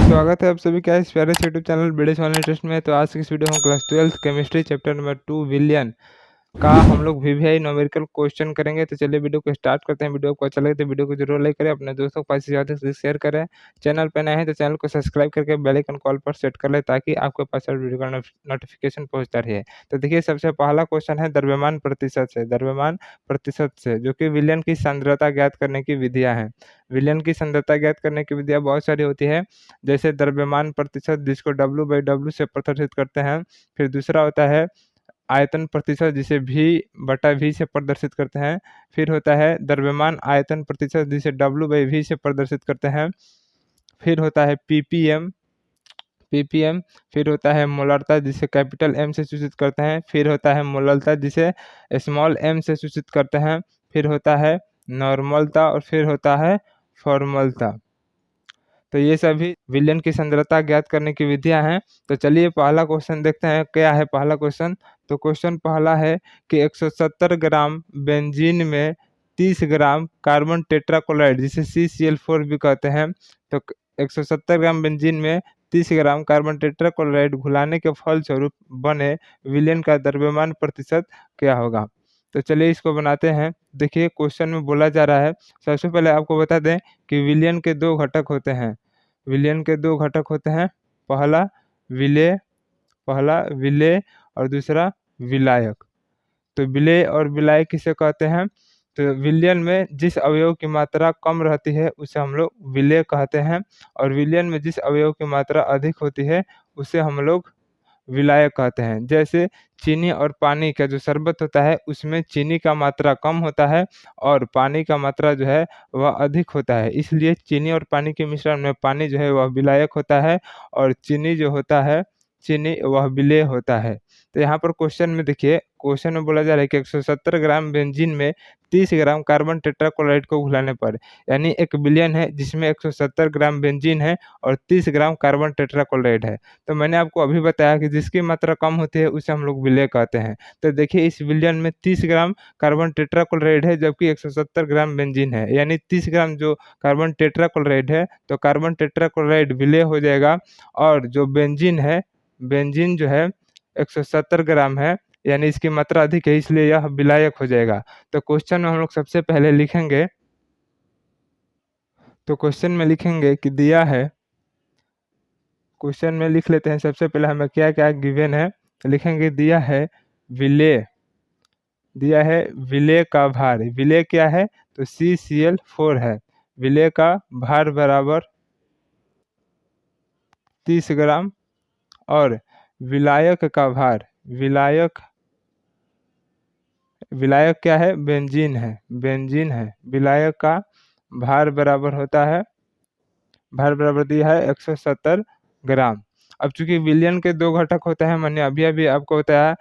स्वागत है आप सभी का इस प्यारे से यूट्यूब चैनल बीडेस ऑनलाइन टेस्ट में। तो आज की इस वीडियो में क्लास 12 केमिस्ट्री चैप्टर नंबर 2 विलियन का हम लोग वीवीआई न्यूमेरिकल क्वेश्चन करेंगे। तो चलिए वीडियो को स्टार्ट करते हैं। वीडियो को अच्छा लगे तो वीडियो को जरूर लाइक करें, अपने दोस्तों को पास से ज़्यादा से शेयर करें। चैनल पर नए हैं तो चैनल को सब्सक्राइब करके बेल आइकन कॉल पर सेट कर ले ताकि आपके पास हर वीडियो का नोटिफिकेशन पहुंचता रहे। तो देखिए सबसे पहला क्वेश्चन है द्रव्यमान प्रतिशत से जो कि विलियन की सांद्रता ज्ञात करने की विधियाँ हैं। विलियन की सांद्रता ज्ञात करने की विधियाँ बहुत सारी होती है, जैसे द्रव्यमान प्रतिशत जिसको W/W से प्रदर्शित करते हैं। फिर दूसरा होता है आयतन प्रतिशत जिसे V/V से प्रदर्शित करते हैं। फिर होता है द्रव्यमान आयतन प्रतिशत जिसे W/V से प्रदर्शित करते हैं। फिर होता है ppm। फिर होता है मोलरता जिसे कैपिटल M से सूचित करते हैं। फिर होता है मोललता जिसे स्मॉल m से सूचित करते हैं। फिर होता है नॉर्मलता और फिर होता है फॉर्मलता। तो ये सभी विलियन की सांद्रता ज्ञात करने की विधियां हैं। तो चलिए पहला क्वेश्चन देखते हैं क्या है पहला क्वेश्चन। तो क्वेश्चन पहला है कि 170 ग्राम बेंजीन में 30 ग्राम कार्बन टेट्राक्लोराइड जिसे CCl4 भी कहते हैं। तो 170 ग्राम बेंजीन में 30 ग्राम कार्बन टेट्राक्लोराइड घुलाने के फलस्वरूप बने विलियन का द्रव्यमान प्रतिशत क्या होगा। तो चलिए इसको बनाते हैं। देखिए क्वेश्चन में बोला जा रहा है, सबसे पहले आपको बता दें कि विलियन के दो घटक होते हैं। विलियन के दो घटक होते हैं, पहला विलेय और दूसरा विलायक। तो विलेय और विलायक किसे कहते हैं। तो विलियन में जिस अवयव की मात्रा कम रहती है उसे हम लोग विलेय कहते हैं, और विलियन में जिस अवयव की मात्रा अधिक होती है उसे हम लोग विलायक कहते हैं। जैसे चीनी और पानी का जो शरबत होता है उसमें चीनी का मात्रा कम होता है और पानी का मात्रा जो है वह अधिक होता है, इसलिए चीनी और पानी के मिश्रण में पानी जो है वह विलायक होता है और चीनी जो होता है चीनी वह विलेय होता है। तो यहाँ पर क्वेश्चन में देखिए, क्वेश्चन में बोला जा रहा है कि 170 ग्राम बेंजीन में 30 ग्राम कार्बन टेट्राक्लोराइड को घुलाने पर, यानी एक विलियन है जिसमें 170 ग्राम बेंजीन है और 30 ग्राम कार्बन टेट्राक्लोराइड है। तो मैंने आपको अभी बताया कि जिसकी मात्रा कम होती है उसे हम लोग विलेय कहते हैं। तो देखिए इस विलियन में 30 ग्राम कार्बन टेट्राक्लोराइड है जबकि 170 ग्राम बेंजीन है, यानी 30 ग्राम जो कार्बन टेट्राक्लोराइड है तो कार्बन टेट्राक्लोराइड विलेय हो जाएगा, और जो बेंजीन है, बेंजीन जो है 170 ग्राम है यानी इसकी मात्रा अधिक है इसलिए यह विलायक हो जाएगा। तो क्वेश्चन में हम लोग सबसे पहले लिखेंगे, तो क्वेश्चन में लिखेंगे कि दिया है, क्वेश्चन में लिख लेते हैं सबसे पहले हमें क्या क्या गिवन है। लिखेंगे दिया है विलेय, दिया है विलेय का भार। विलेय क्या है तो CCl4 है। विलेय का भार बराबर 30 ग्राम और विलायक का भार, विलायक क्या है बेंजीन है। विलायक का भार बराबर होता है, भार बराबर दिया है 170 ग्राम। अब चूंकि विलियन के दो घटक होते हैं, मैंने अभी अभी आपको बताया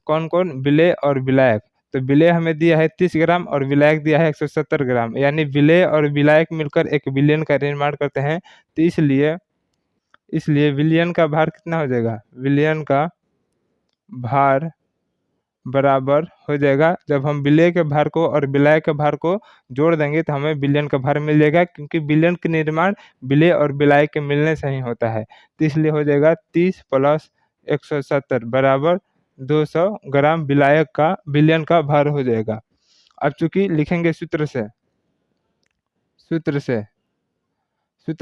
कौन कौन, विलेय और विलायक। तो विलेय हमें दिया है 30 ग्राम और विलायक दिया है 170 ग्राम, यानी विलेय और विलायक मिलकर एक विलियन का निर्माण करते हैं। तो इसलिए विलियन का भार कितना हो जाएगा, विलियन का भार बराबर हो जाएगा, जब हम विलेय के भार को और विलायक के भार को जोड़ देंगे तो हमें विलियन का भार मिल जाएगा, क्योंकि विलियन का निर्माण विलेय और विलायक के मिलने से ही होता है। तो इसलिए हो जाएगा 30 + 170 बराबर 200 ग्राम विलायक का विलियन का भार हो जाएगा। अब चूंकि लिखेंगे सूत्र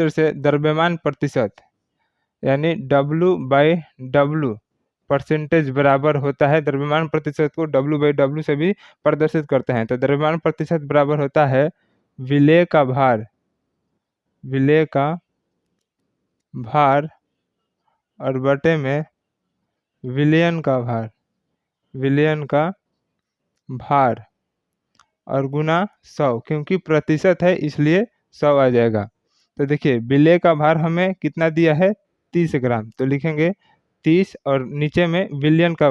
से द्रव्यमान प्रतिशत यानी W/W परसेंटेज बराबर होता है, द्रव्यमान प्रतिशत को W/W से भी प्रदर्शित करते हैं। तो द्रव्यमान प्रतिशत बराबर होता है विलेय का भार और बटे में विलियन का भार और गुना 100, क्योंकि प्रतिशत है इसलिए 100 आ जाएगा। तो देखिए विलेय का भार हमें कितना दिया है 30 ग्राम, तो लिखेंगे 30 और नीचे में विलियन का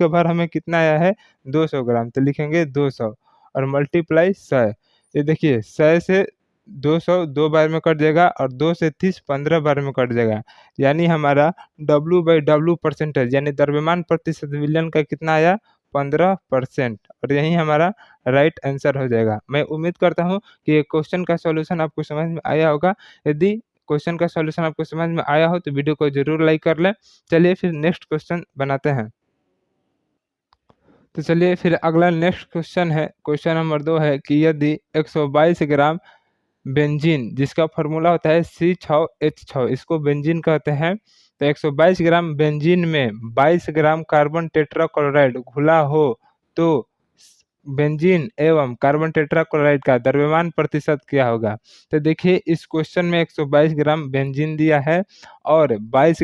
भार हमें कितना आया है 200 ग्राम, तो लिखेंगे 200 और मल्टीप्लाई 100। ये देखिए 100 से 200 दो बार में कट जाएगा और 2 से 30 15 बार में कट जाएगा, यानी हमारा W/W परसेंटेज यानी द्रव्यमान प्रतिशत विलियन का कितना आया 15%, और यही हमारा राइट आंसर हो जाएगा। मैं उम्मीद करता हूँ कि ये क्वेश्चन का सॉल्यूशन आपको समझ में आया होगा। यदि क्वेश्चन का सॉल्यूशन आपको समझ में आया हो तो वीडियो को जरूर लाइक कर लें। चलिए फिर नेक्स्ट क्वेश्चन बनाते हैं। तो चलिए फिर अगला नेक्स्ट क्वेश्चन है, क्वेश्चन नंबर 2 है कि यदि 122 ग्राम बेंजीन जिसका फॉर्मूला होता है C6H6, इसको बेंजीन कहते हैं, तो 122 ग्राम बेंजीन में 22 ग्राम कार्बन टेट्राक्लोराइड घुला हो तो बेंजीन एवं कार्बन टेट्राक्लोराइड का द्रव्यमान प्रतिशत क्या होगा। तो देखिए इस क्वेश्चन में 122 ग्राम बेंजीन दिया है और 22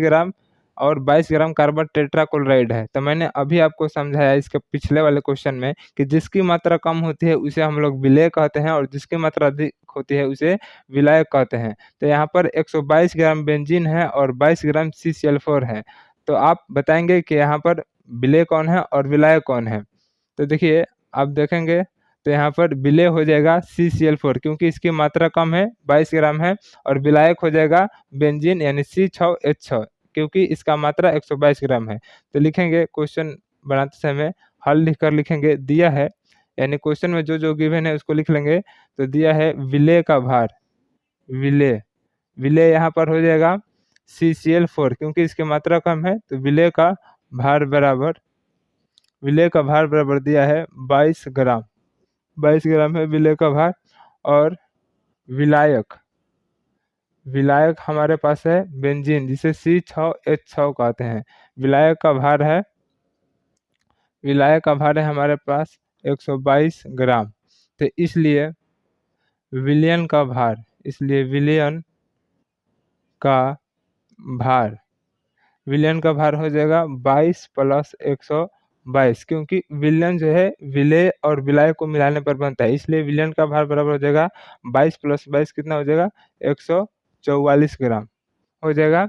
ग्राम कार्बन टेट्राक्लोराइड है। तो मैंने अभी आपको समझाया इसके पिछले वाले क्वेश्चन में कि जिसकी मात्रा कम होती है उसे हम लोग विलेय कहते हैं और जिसकी मात्रा अधिक होती है उसे विलायक कहते हैं। तो यहाँ पर 122 ग्राम बेंजीन है और 22 ग्राम CCl4 है। तो आप बताएंगे कि यहाँ पर विलेय कौन है और विलायक कौन है। तो देखिए आप देखेंगे तो यहाँ पर विलेय हो जाएगा CCl4 क्योंकि इसकी मात्रा कम है 22 ग्राम है, और विलायक हो जाएगा बेंजीन यानी C6H6 क्योंकि इसका मात्रा 122 ग्राम है। तो लिखेंगे क्वेश्चन बनाते समय हल लिखकर लिखेंगे दिया है, यानी क्वेश्चन में जो जो गिवन है उसको लिख लेंगे। तो दिया है विलेय का भार, विलेय यहाँ पर हो जाएगा CCl4 क्योंकि इसकी मात्रा कम है, तो विलेय का भार बराबर दिया है 22 ग्राम, 22 ग्राम है विलेय का भार। और विलायक हमारे पास है बेंजीन जिसे C6H6 कहते हैं। विलायक का भार है हमारे पास 122 ग्राम। तो इसलिए विलयन का भार हो जाएगा 22 + 122 क्योंकि विलयन जो है विलेय और विलायक को मिलाने पर बनता है, इसलिए विलयन का भार बराबर हो जाएगा 22 + 22 कितना हो जाएगा 144 ग्राम हो जाएगा।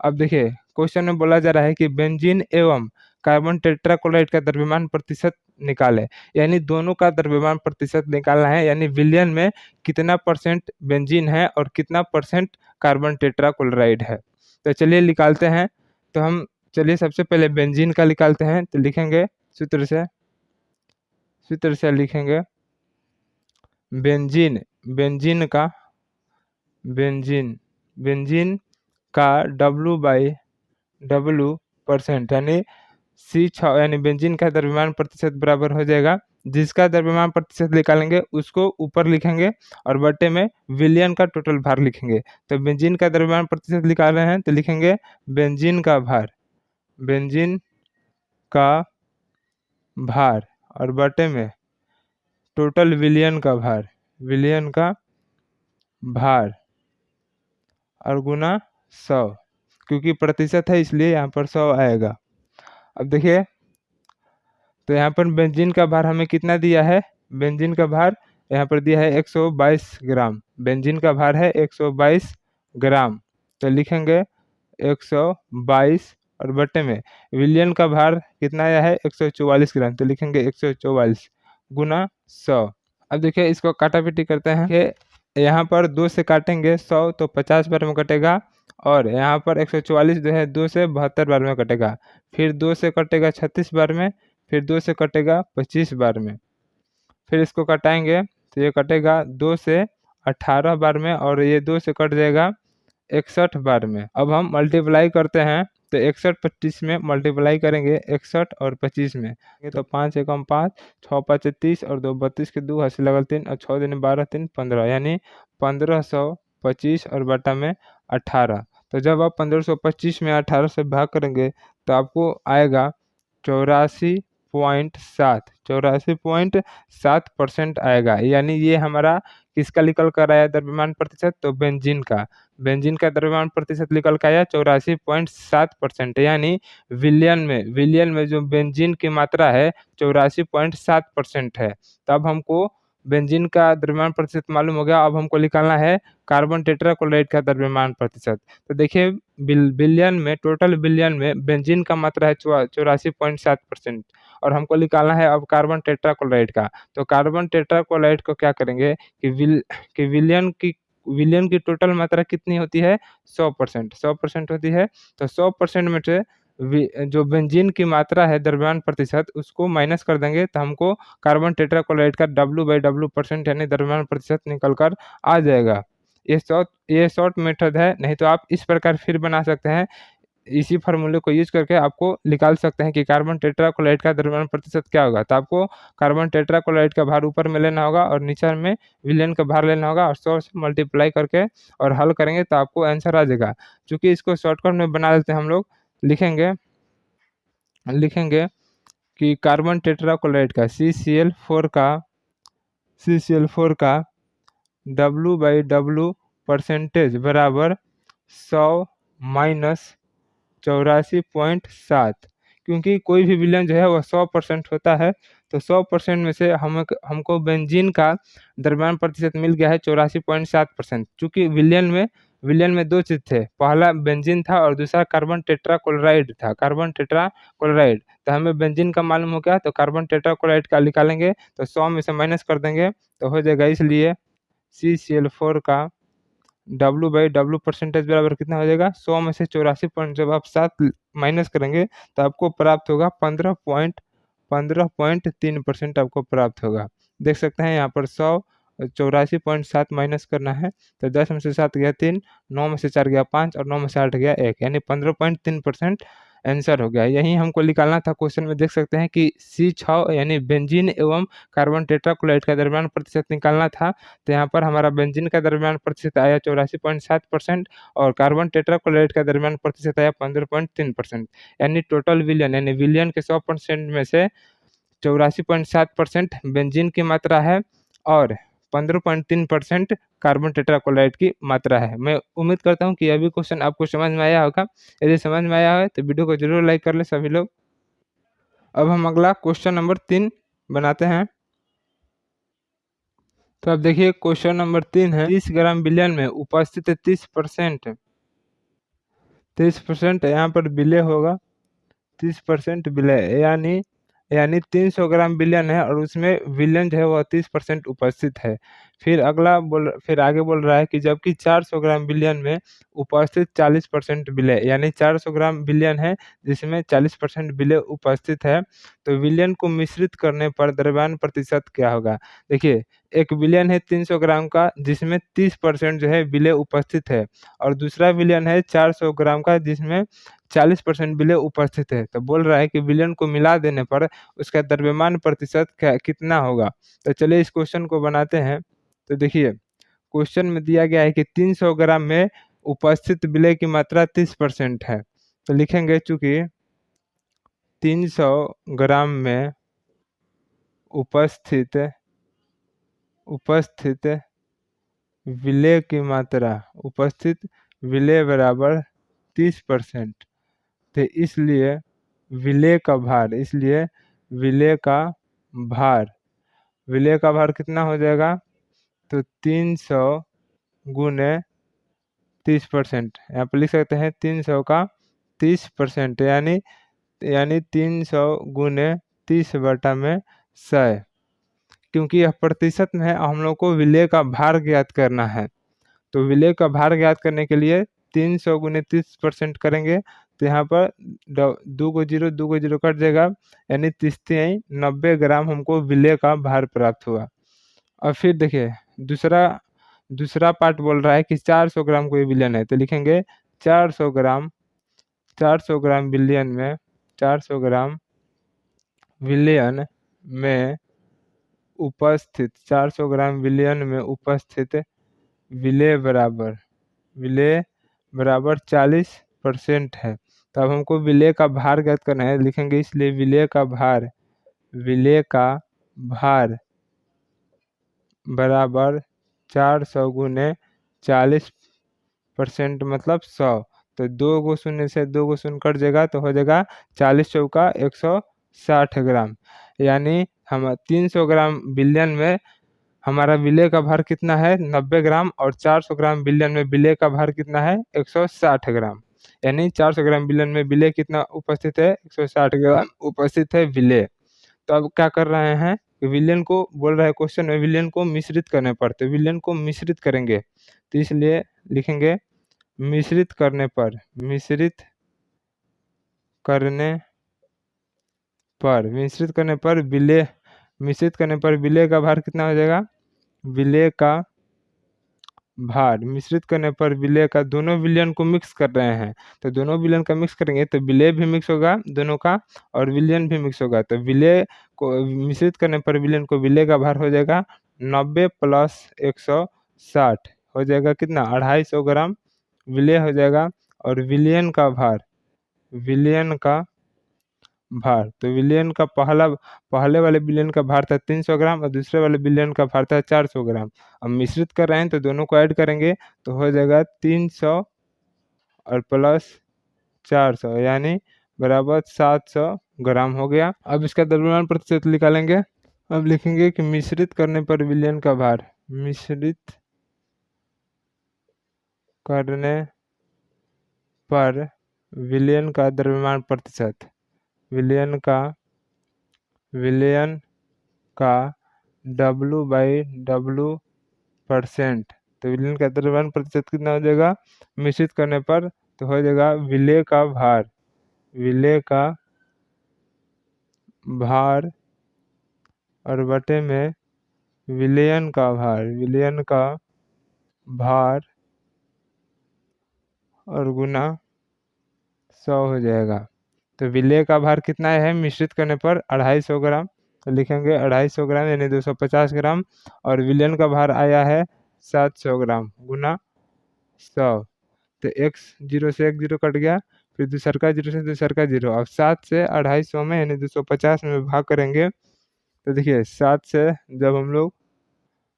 अब देखिए क्वेश्चन में बोला जा रहा है कि बेंजीन एवं कार्बन टेट्राक्लोराइड का द्रव्यमान प्रतिशत निकाले, यानी दोनों का द्रव्यमान प्रतिशत निकालना है, यानी विलयन में कितना % बेंजीन है और कितना % कार्बन टेट्राक्लोराइड है। तो चलिए निकालते हैं। तो हम चलिए सबसे पहले बेंजीन का निकालते हैं। तो लिखेंगे सूत्र से लिखेंगे बेंजीन का W/W% यानी C6 यानी बेंजीन का द्रव्यमान प्रतिशत बराबर हो जाएगा, जिसका द्रव्यमान प्रतिशत निकालेंगे उसको ऊपर लिखेंगे और बटे में विलयन का टोटल भार लिखेंगे। तो बेंजीन का द्रव्यमान प्रतिशत निकाल रहे हैं तो लिखेंगे बेंजीन का भार और बटे में टोटल विलयन का भार और गुना 100, क्योंकि प्रतिशत है इसलिए यहाँ पर 100 आएगा। अब देखिए तो यहाँ पर बेंजीन का भार हमें कितना दिया है, बेंजीन का भार यहाँ पर दिया है 122 ग्राम, बेंजीन का भार है 122 ग्राम। तो लिखेंगे 122 और बटे में विलयन का भार कितना आया है 144 ग्राम, तो लिखेंगे 144 गुना 100। अब देखिए इसको काटापीटी करते हैं कि यहाँ पर 2 से काटेंगे 100 तो 50 बार में कटेगा, और यहाँ पर 144 जो है 2 से 72 बार में कटेगा, फिर 2 से कटेगा 36 बार में, फिर 2 से कटेगा 25 बार में, फिर इसको कटाएंगे तो ये कटेगा 2 से 18 बार में और ये 2 से कट जाएगा 61 बार में। अब हम मल्टीप्लाई करते हैं तो 61 25 में मल्टीप्लाई करेंगे 61 और 25 में, तो 5 एकम 5, 6 5 30 और 2 32 के 2 हंसी लगल 3 और 6 दिन 12 3 15, यानी 1525 और बटा में 18। तो जब आप 1525 में 18 से भाग करेंगे तो आपको आएगा 84.7% आएगा, यानी ये हमारा किसका निकल कर आया द्रव्यमान प्रतिशत, तो बेंजीन का द्रव्यमान प्रतिशत निकल कर आया 84.7%, यानी विलयन में जो बेंजीन की मात्रा है 84.7% है। तो अब हमको बेंजीन का द्रव्यमान प्रतिशत मालूम हो गया, अब हमको निकालना है कार्बन टेट्राक्लोराइड का द्रव्यमान प्रतिशत। तो देखिए टोटल विलयन में बेंजीन का मात्रा है 84.7% और हमको निकालना है अब कार्बन टेट्राक्लोराइड का। तो कार्बन टेट्राक्लोराइड को क्या करेंगे कि विलयन की टोटल मात्रा कितनी होती है 100% होती है। तो 100% में से जो बेंजीन की मात्रा है द्रव्यमान प्रतिशत उसको माइनस कर देंगे तो हमको कार्बन टेट्राक्लोराइड का W/W% यानी द्रव्यमान प्रतिशत निकल कर आ जाएगा। ये शॉर्ट मेथड है, नहीं तो आप इस प्रकार फिर बना सकते हैं। इसी फार्मूले को यूज करके आपको निकाल सकते हैं कि कार्बन टेट्राक्लोराइड का द्रव्यमान प्रतिशत क्या होगा। तो आपको कार्बन टेट्राक्लोराइड का भार ऊपर में लेना होगा और नीचे में विलेन का भार लेना होगा और 100 से मल्टीप्लाई करके और हल करेंगे तो आपको आंसर आ जाएगा। चूंकि इसको शॉर्टकट में बना लेते हैं हम लोग, लिखेंगे लिखेंगे कि कार्बन टेट्राक्लोराइड का CCl4 का W/W परसेंटेज बराबर 100 माइनस 84.7। क्योंकि कोई भी विलयन जो है वह 100% होता है, तो 100% में से हमको बेंजीन का द्रव्यमान प्रतिशत मिल गया है 84.7%। चूँकि विलयन में दो चीज़ थे, पहला बेंजीन था और दूसरा कार्बन टेट्राक्लोराइड था, कार्बन टेट्राक्लोराइड। तो हमें बेंजीन का मालूम हो गया, तो कार्बन टेट्राक्लोराइड का निकालेंगे तो 100 में से माइनस कर देंगे तो हो जाएगा। इसलिए CCl4 का W/W परसेंटेज बराबर कितना हो जाएगा, 100 में से 84 जब आप 7 माइनस करेंगे तो आपको प्राप्त होगा 15.3% आपको प्राप्त होगा। देख सकते हैं यहाँ पर 100 84.7 माइनस करना है, तो 10 में से 7 गया 3, 9 में से 4 गया 5 और 9 में से 8 गया 1, यानी 15.3% आंसर हो गया। यही हमको निकालना था। क्वेश्चन में देख सकते हैं कि C6 यानी बेंजीन एवं कार्बन टेट्राक्लोराइड का द्रव्यमान प्रतिशत निकालना था। तो यहाँ पर हमारा बेंजीन का द्रव्यमान प्रतिशत आया 84.7% और कार्बन टेट्राक्लोराइड का द्रव्यमान प्रतिशत आया 15.3%। यानी टोटल विलयन यानी विलयन के 100% में से 84.7% बेंजीन की मात्रा है और 15.3% कार्बन टेट्राक्लोराइड की मात्रा है। मैं उम्मीद करता हूँ कि यह भी क्वेश्चन आपको समझ में आया होगा। यदि समझ में आया है तो वीडियो को जरूर लाइक कर ले सभी लोग। अब हम अगला क्वेश्चन नंबर 3 बनाते हैं। तो अब देखिए क्वेश्चन नंबर 3 है, 30 ग्राम विलयन में उपस्थित 30% यहाँ पर विलय होगा, 30% विलय यानी 300 ग्राम विलयन है और उसमें विलयन जो है वह 30% उपस्थित है। फिर आगे बोल रहा है कि जबकि 400 ग्राम विलयन में उपस्थित 40% विलय, यानी 400 ग्राम विलयन है जिसमें 40% विलय उपस्थित है, तो विलयन को मिश्रित करने पर द्रव्यमान प्रतिशत क्या होगा। देखिए एक विलयन है 300 ग्राम का जिसमें 30% जो है विलय उपस्थित है और दूसरा विलयन है 400 ग्राम का जिसमें 40% विलय उपस्थित है। तो बोल रहा है कि विलयन को मिला देने पर उसका द्रव्यमान प्रतिशत कितना होगा। तो चलिए इस क्वेश्चन को बनाते हैं। तो देखिए क्वेश्चन में दिया गया है कि 300 ग्राम में उपस्थित विलय की मात्रा 30% है। तो लिखेंगे चूंकि 300 ग्राम में उपस्थित विलय की मात्रा, उपस्थित विलय बराबर 30%। तो इसलिए विलय का भार कितना हो जाएगा, तो 300 गुने 30%। यहाँ पर लिख सकते हैं 300 का 30% यानी 300 गुने 30/100। क्योंकि यह प्रतिशत में है, हम लोग को विलय का भार ज्ञात करना है। तो विलय का भार ज्ञात करने के लिए 300 गुने 30% करेंगे तो यहाँ पर 2 को 0 कट जाएगा, यानी 90 ग्राम हमको विलय का भार प्राप्त हुआ। और फिर देखिए दूसरा पार्ट बोल रहा है कि 400 ग्राम कोई विलयन है, तो लिखेंगे 400 ग्राम विलयन में उपस्थित 400 ग्राम विलयन में उपस्थित विलय बराबर 40% है। तो अब हमको विलय का भार ज्ञात करना है, लिखेंगे इसलिए विलय का भार बराबर 400 गुने 40% मतलब 100। तो 2 को शून्य से 2 को शून्य कट जाएगा तो हो जाएगा 40 चौका 160 ग्राम। यानी हम 300 ग्राम विलयन में हमारा विलय का भार कितना है 90 ग्राम और 400 ग्राम विलयन में विलय का भार कितना है 160 ग्राम। यानी 400 ग्राम विलयन में विलय कितना उपस्थित है 160 ग्राम उपस्थित है विलय। तो अब क्या कर रहे हैं, विलयन को बोल रहा है क्वेश्चन में विलयन को मिश्रित करने पर, तो विलयन को मिश्रित करेंगे तो इसलिए लिखेंगे मिश्रित करने पर विलय का भार कितना हो जाएगा, विलय का भार। मिश्रित करने पर विलेय का, दोनों विलयन को मिक्स कर रहे हैं तो दोनों विलयन का मिक्स करेंगे तो विलेय भी मिक्स होगा दोनों का, और विलयन भी मिक्स होगा। तो विलेय को मिश्रित करने पर विलयन को, विलेय का भार हो जाएगा 90 प्लस 160 हो जाएगा कितना, 250 ग्राम विलेय हो जाएगा। और विलयन का भार, विलयन का भार, तो विलयन का पहले वाले विलयन का भार था 300 ग्राम और दूसरे वाले विलयन का भार था 400 ग्राम। अब मिश्रित कर रहे हैं तो दोनों को ऐड करेंगे तो हो जाएगा 300 और प्लस 400 यानी बराबर 700 ग्राम हो गया। अब इसका द्रव्यमान प्रतिशत निकालेंगे। अब लिखेंगे कि मिश्रित करने पर विलयन का भार, मिश्रित करने पर विलयन का द्रव्यमान प्रतिशत, विलयन का W/W%। तो विलयन का द्रव्यमान प्रतिशत कितना हो जाएगा मिश्रित करने पर, तो हो जाएगा विलेय का भार, विलेय का भार और बटे में विलयन का भार, विलयन का भार और गुना 100 हो जाएगा। तो विलेय का भार कितना है मिश्रित करने पर 250 ग्राम, तो लिखेंगे 250 ग्राम यानी 250 ग्राम। और विलयन का भार आया है 700 ग्राम गुना 100। तो x 0 से 1 0 कट गया, फिर दूसर का 0 से दूसर का 0। अब 7 से 250 में यानी 250 में भाग करेंगे तो देखिए 7 से जब हम लोग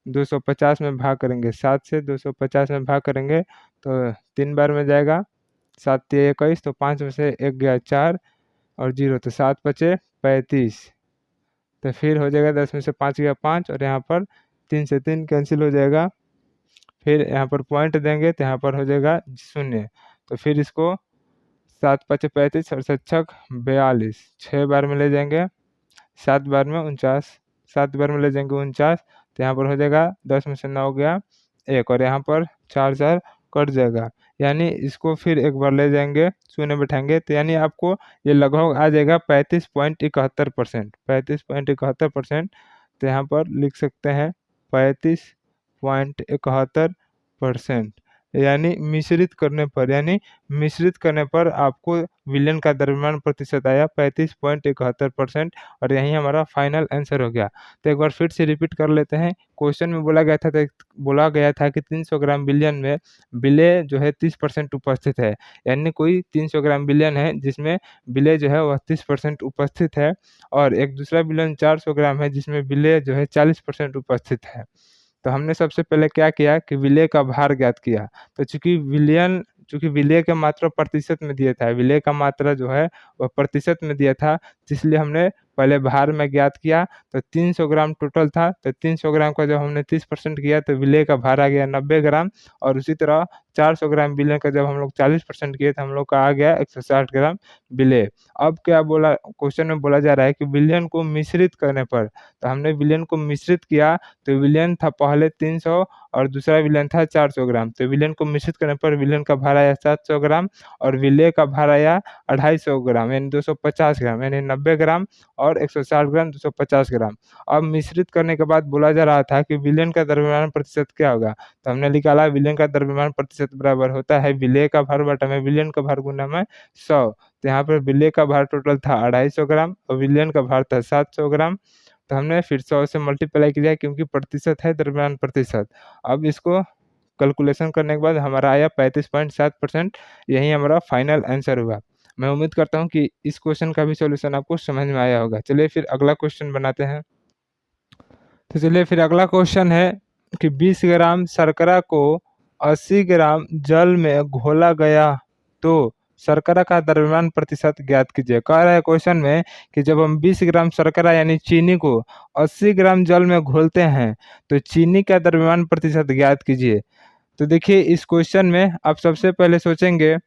250 में भाग करेंगे, 7 से 250 में भाग करेंगे तो 3 बार में जाएगा, 7 3 21, तो 5 में से 1 गया 4 और 0, तो 7 बचे 35। तो फिर हो जाएगा 10 में से 5 गया 5 और यहाँ पर 3 से 3 कैंसिल हो जाएगा। फिर यहाँ पर पॉइंट देंगे तो यहाँ पर हो जाएगा 0। तो फिर इसको 7 5 35 और 7 6 42, 6 बार में ले जाएंगे, 7 बार में 49, 7 बार में ले जाएंगे 49। तो यहाँ पर हो जाएगा 10 में से 9 गया 1 और यहाँ पर 4 4 कट जाएगा, यानी इसको फिर एक बार ले जाएंगे शून्य बैठाएंगे तो यानी आपको ये लगभग आ जाएगा 35.71%, 35.71%। तो यहाँ पर लिख सकते हैं 35.71%। यानी मिश्रित करने पर, यानी मिश्रित करने पर आपको विलयन का द्रव्यमान प्रतिशत आया 35.71% और यही हमारा फाइनल आंसर हो गया। तो एक बार फिर से रिपीट कर लेते हैं। क्वेश्चन में बोला गया था कि 300 ग्राम विलयन में विलेय जो है 30% उपस्थित है, यानी कोई 300 ग्राम विलयन है जिसमें विलेय जो है वह 30% उपस्थित है, और एक दूसरा विलयन 400 ग्राम है जिसमें विलेय जो है 40% उपस्थित है। तो हमने सबसे पहले क्या किया कि विलेय का भार ज्ञात किया। तो चूंकि विलेय का मात्रा प्रतिशत में दिया था, विलेय का मात्रा जो है वह प्रतिशत में दिया था, इसलिए हमने पहले भार में ज्ञात किया। तो 300 ग्राम टोटल था, तो 300 ग्राम का जब हमने 30% किया तो विलेय का भार आ गया 90 ग्राम, और उसी तरह 400 ग्राम विलेय का जब हम लोग 40% किए तो हम लोग का आ गया 160 ग्राम विलेय। अब क्या बोला, क्वेश्चन में बोला जा रहा है कि विलयन को मिश्रित करने पर, तो हमने विलयन को मिश्रित किया तो विलयन था पहले 300 और दूसरा विलयन था 400 ग्राम। तो विलयन को मिश्रित करने पर विलयन का भार आया 700 ग्राम और विलेय का भार आया 250 ग्राम यानी 250 ग्राम, यानी 90 ग्राम और 160 ग्राम 250 ग्राम। अब मिश्रित करने के बाद बोला जा रहा था कि विलयन का द्रव्यमान प्रतिशत क्या होगा, तो हमने निकाला विलयन का द्रव्यमान प्रतिशत बराबर होता है विलेय का भार बटा में विलयन का भार गुना में 100। तो यहाँ पर विलेय का भार टोटल था 250 ग्राम और विलयन का भार था 700 ग्राम। तो हमने फिर 100 से मल्टीप्लाई किया क्योंकि प्रतिशत है द्रव्यमान प्रतिशत। अब इसको कैलकुलेशन करने के बाद हमारा आया 35.7%, यही हमारा फाइनल आंसर हुआ। मैं उम्मीद करता हूँ कि इस क्वेश्चन का भी सॉल्यूशन आपको समझ में आया होगा। चलिए फिर अगला क्वेश्चन बनाते हैं। तो चलिए फिर अगला क्वेश्चन है कि 20 ग्राम शर्करा को 80 ग्राम जल में घोला गया तो शर्करा का द्रव्यमान प्रतिशत ज्ञात कीजिए। कह रहा है क्वेश्चन में कि जब हम 20 ग्राम शर्करा यानी चीनी को 80 ग्राम जल में घोलते हैं तो चीनी का द्रव्यमान प्रतिशत ज्ञात कीजिए। तो देखिए इस क्वेश्चन में आप सबसे पहले सोचेंगे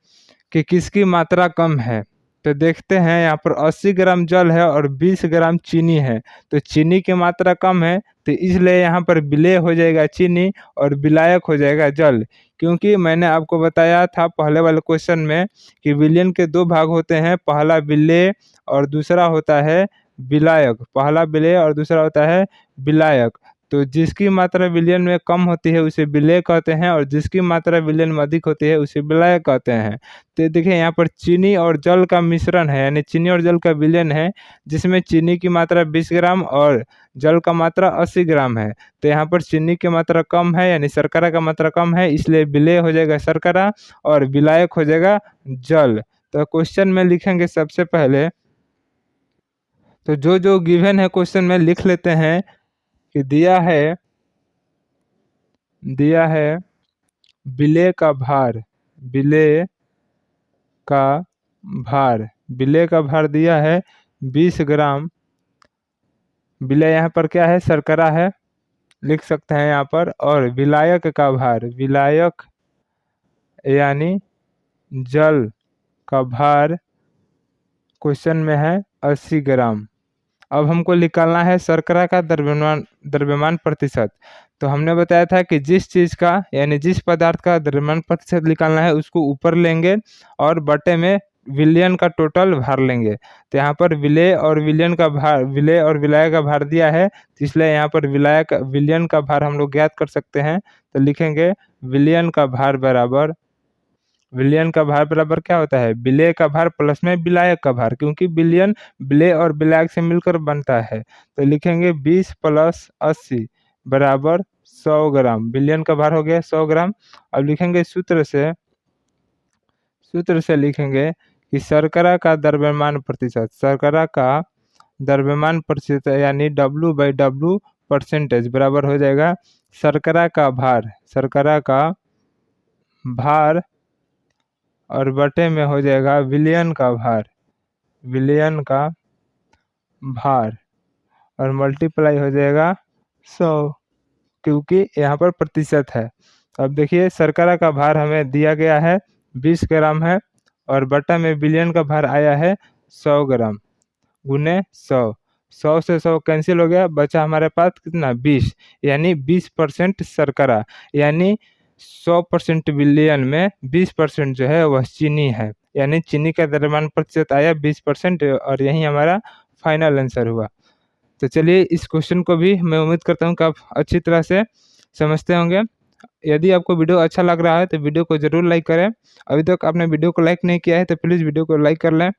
कि किसकी मात्रा कम है। तो देखते हैं यहाँ पर 80 ग्राम जल है और 20 ग्राम चीनी है, तो चीनी की मात्रा कम है तो इसलिए यहाँ पर विलेय हो जाएगा चीनी और विलायक हो जाएगा जल। क्योंकि मैंने आपको बताया था पहले वाले क्वेश्चन में कि विलयन के 2 भाग होते हैं, पहला विलेय और दूसरा होता है विलायक, पहला विलेय और दूसरा होता है विलायक। तो जिसकी मात्रा विलयन में कम होती है उसे विलेय कहते हैं, और जिसकी मात्रा विलयन में अधिक होती है उसे विलायक कहते हैं। तो देखिए यहाँ पर चीनी और जल का मिश्रण है, यानी चीनी और जल का विलयन है, जिसमें चीनी की मात्रा 20 ग्राम और जल का मात्रा 80 ग्राम है। तो यहाँ पर चीनी की मात्रा कम है, यानी शर्करा का मात्रा कम है, इसलिए विलेय हो जाएगा शर्करा और विलायक हो जाएगा जल। तो क्वेश्चन में लिखेंगे सबसे पहले, तो जो जो गिवन है क्वेश्चन में लिख लेते हैं कि दिया है विलेय का भार, विलेय का भार, विलेय का भार दिया है 20 ग्राम। विलेय यहाँ पर क्या है, शर्करा है, लिख सकते हैं यहाँ पर। और विलायक का भार, विलायक यानी जल का भार क्वेश्चन में है 80 ग्राम। अब हमको निकालना है शर्करा का द्रव्यमान प्रतिशत। तो हमने बताया था कि जिस चीज़ का यानी जिस पदार्थ का द्रव्यमान प्रतिशत निकालना है उसको ऊपर लेंगे और बटे में विलयन का टोटल भार लेंगे। तो यहाँ पर विलेय और विलयन का भार, विलेय और विलायक का भार दिया है, तो इसलिए यहाँ पर विलयन का भार हम लोग ज्ञात कर सकते हैं। तो लिखेंगे विलयन का भार बराबर, विलयन का भार बराबर क्या होता है, विलेय का भार प्लस में विलायक का भार, क्योंकि विलयन विलेय और विलायक से मिलकर बनता है। तो लिखेंगे 20 + 80 बराबर 100 ग्राम। विलयन का भार हो गया 100 ग्राम। अब लिखेंगे सूत्र से लिखेंगे कि शर्करा का द्रव्यमान प्रतिशत, शर्करा का द्रव्यमान प्रतिशत यानी W/W परसेंटेज बराबर हो जाएगा शर्करा का भार और बटे में हो जाएगा विलयन का भार और मल्टीप्लाई हो जाएगा 100, क्योंकि यहाँ पर प्रतिशत है। अब देखिए शर्करा का भार हमें दिया गया है 20 ग्राम है और बटा में विलयन का भार आया है 100 ग्राम गुने 100। 100 से 100 कैंसिल हो गया, बचा हमारे पास कितना 20, यानी 20% शर्करा, यानी 100% विलयन में 20% जो है वह चीनी है, यानी चीनी का द्रव्यमान प्रतिशत आया 20% और यही हमारा फाइनल आंसर हुआ। तो चलिए इस क्वेश्चन को भी मैं उम्मीद करता हूँ कि आप अच्छी तरह से समझते होंगे। यदि आपको वीडियो अच्छा लग रहा है तो वीडियो को ज़रूर लाइक करें। अभी तक आपने वीडियो को लाइक नहीं किया है तो प्लीज़ वीडियो को लाइक कर लें।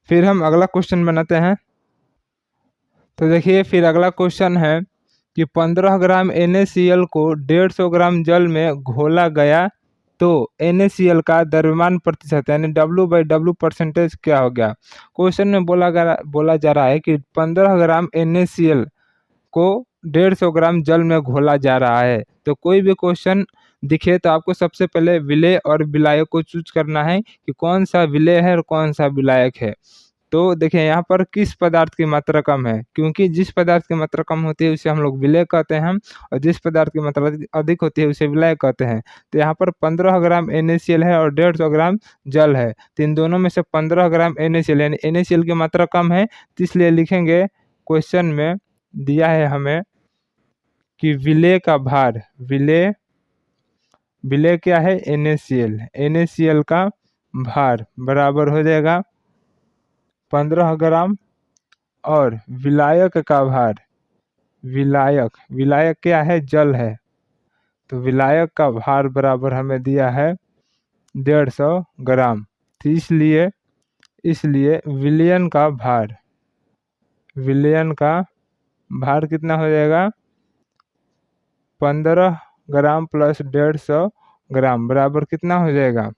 फिर हम अगला क्वेश्चन बनाते हैं। तो देखिए फिर अगला क्वेश्चन है कि 15 ग्राम NaCl को 150 ग्राम जल में घोला गया तो NaCl का द्रव्यमान प्रतिशत यानी W/W परसेंटेज क्या हो गया। क्वेश्चन में बोला जा रहा है कि 15 ग्राम NaCl को 150 ग्राम जल में घोला जा रहा है। तो कोई भी क्वेश्चन दिखे तो आपको सबसे पहले विलेय और विलायक को चूज करना है कि कौन सा विलेय है और कौन सा विलायक है। तो देखिए यहाँ पर किस पदार्थ की मात्रा कम है, क्योंकि जिस पदार्थ की मात्रा कम होती है उसे हम लोग विलेय कहते हैं और जिस पदार्थ की मात्रा अधिक होती है उसे विलायक कहते हैं। तो यहाँ पर 15 ग्राम NaCl है और 150 ग्राम जल है, तो इन दोनों में से 15 ग्राम NaCl यानी NaCl की मात्रा कम है, तो इसलिए लिखेंगे क्वेश्चन में दिया है हमें कि विलेय का भार, विलेय क्या है NaCl का भार बराबर हो जाएगा 15 ग्राम और विलायक का भार, विलायक क्या है जल है, तो विलायक का भार बराबर हमें दिया है 150 ग्राम। तो इसलिए विलयन का भार कितना हो जाएगा 15 ग्राम प्लस 150 ग्राम बराबर कितना हो जाएगा,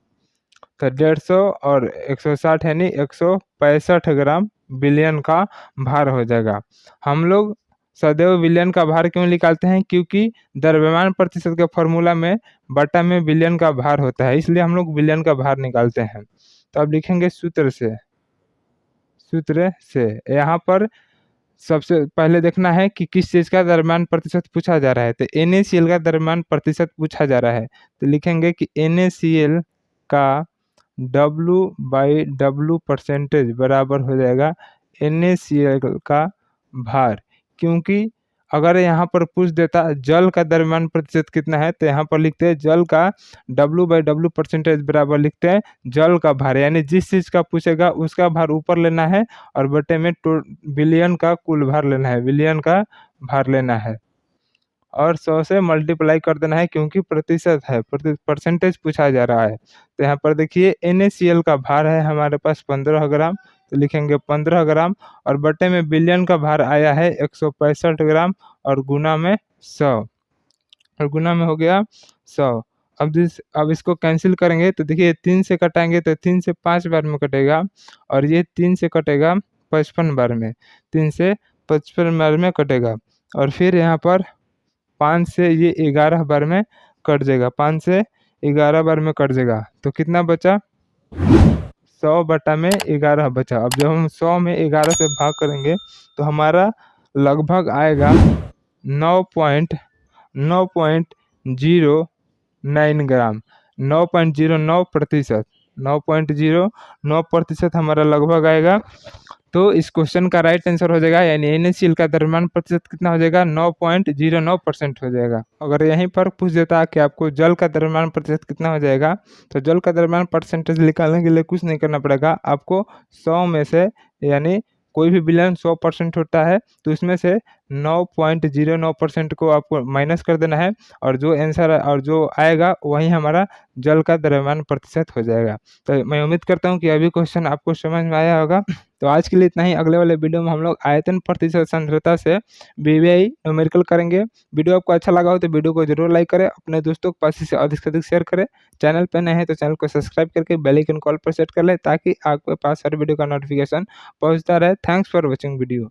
तो 150 और 160 यानी 165 ग्राम विलयन का भार हो जाएगा। हम लोग सदैव विलयन का भार क्यों निकालते हैं, क्योंकि द्रव्यमान प्रतिशत के फॉर्मूला में बटा में विलयन का भार होता है, इसलिए हम लोग विलयन का भार निकालते हैं। तो अब लिखेंगे सूत्र से यहाँ पर सबसे पहले देखना है कि किस चीज़ का द्रव्यमान प्रतिशत पूछा जा रहा है। तो NaCl का द्रव्यमान प्रतिशत पूछा जा रहा है, तो लिखेंगे कि NaCl का W/W परसेंटेज बराबर हो जाएगा NaCl का भार, क्योंकि अगर यहाँ पर पूछ देता जल का द्रव्यमान प्रतिशत कितना है तो यहाँ पर लिखते हैं जल का W/W परसेंटेज बराबर लिखते हैं जल का भार, यानी जिस चीज़ का पूछेगा उसका भार ऊपर लेना है और बटे में विलयन का कुल भार लेना है, विलयन का भार लेना है और 100 से मल्टीप्लाई कर देना है, क्योंकि प्रतिशत है, परसेंटेज पूछा जा रहा है। तो यहाँ पर देखिए NaCl का भार है हमारे पास 15 ग्राम, तो लिखेंगे 15 ग्राम, और बटे में बिलियन का भार आया है 165 ग्राम, और गुना में 100, और गुना में हो गया 100। अब इसको कैंसिल करेंगे तो देखिए 3 से कटाएंगे तो 3 से 5 बार में कटेगा, और ये 3 से कटेगा 55 बार में, 3 से 55 बार में कटेगा, और फिर यहाँ पर 5 से ये 11 बार में कट जाएगा, 5 से 11 बार में कट जाएगा, तो कितना बचा 100/11 बचा। अब जब हम 100 में 11 से भाग करेंगे तो हमारा लगभग आएगा 9.09 ग्राम, 9.09%, 9.09% हमारा लगभग आएगा। तो इस क्वेश्चन का राइट आंसर हो जाएगा, यानी NaCl का द्रव्यमान प्रतिशत कितना हो जाएगा 9.09% हो जाएगा। अगर यहीं पर पूछ देता कि आपको जल का द्रव्यमान प्रतिशत कितना हो जाएगा, तो जल का द्रव्यमान परसेंटेज निकालने के लिए कुछ नहीं करना पड़ेगा आपको। 100 में से, यानी कोई भी विलयन 100% होता है तो इसमें से 9.09% को आपको माइनस कर देना है, और जो आंसर और जो आएगा वही हमारा जल का द्रव्यमान प्रतिशत हो जाएगा। तो मैं उम्मीद करता हूँ कि अभी क्वेश्चन आपको समझ में आया होगा। तो आज के लिए इतना ही। अगले वाले वीडियो में हम लोग आयतन प्रतिशत सांद्रता से BBI न्यूमेरिकल करेंगे। वीडियो आपको अच्छा लगा हो तो वीडियो को जरूर लाइक करें, अपने दोस्तों के पास इसे अधिक से अधिक शेयर करें। चैनल पर नए हैं तो चैनल को सब्सक्राइब करके बेल आइकन कॉल पर सेट कर लें, ताकि आपके पास हर वीडियो का नोटिफिकेशन पहुंचता रहे। Thanks for watching video.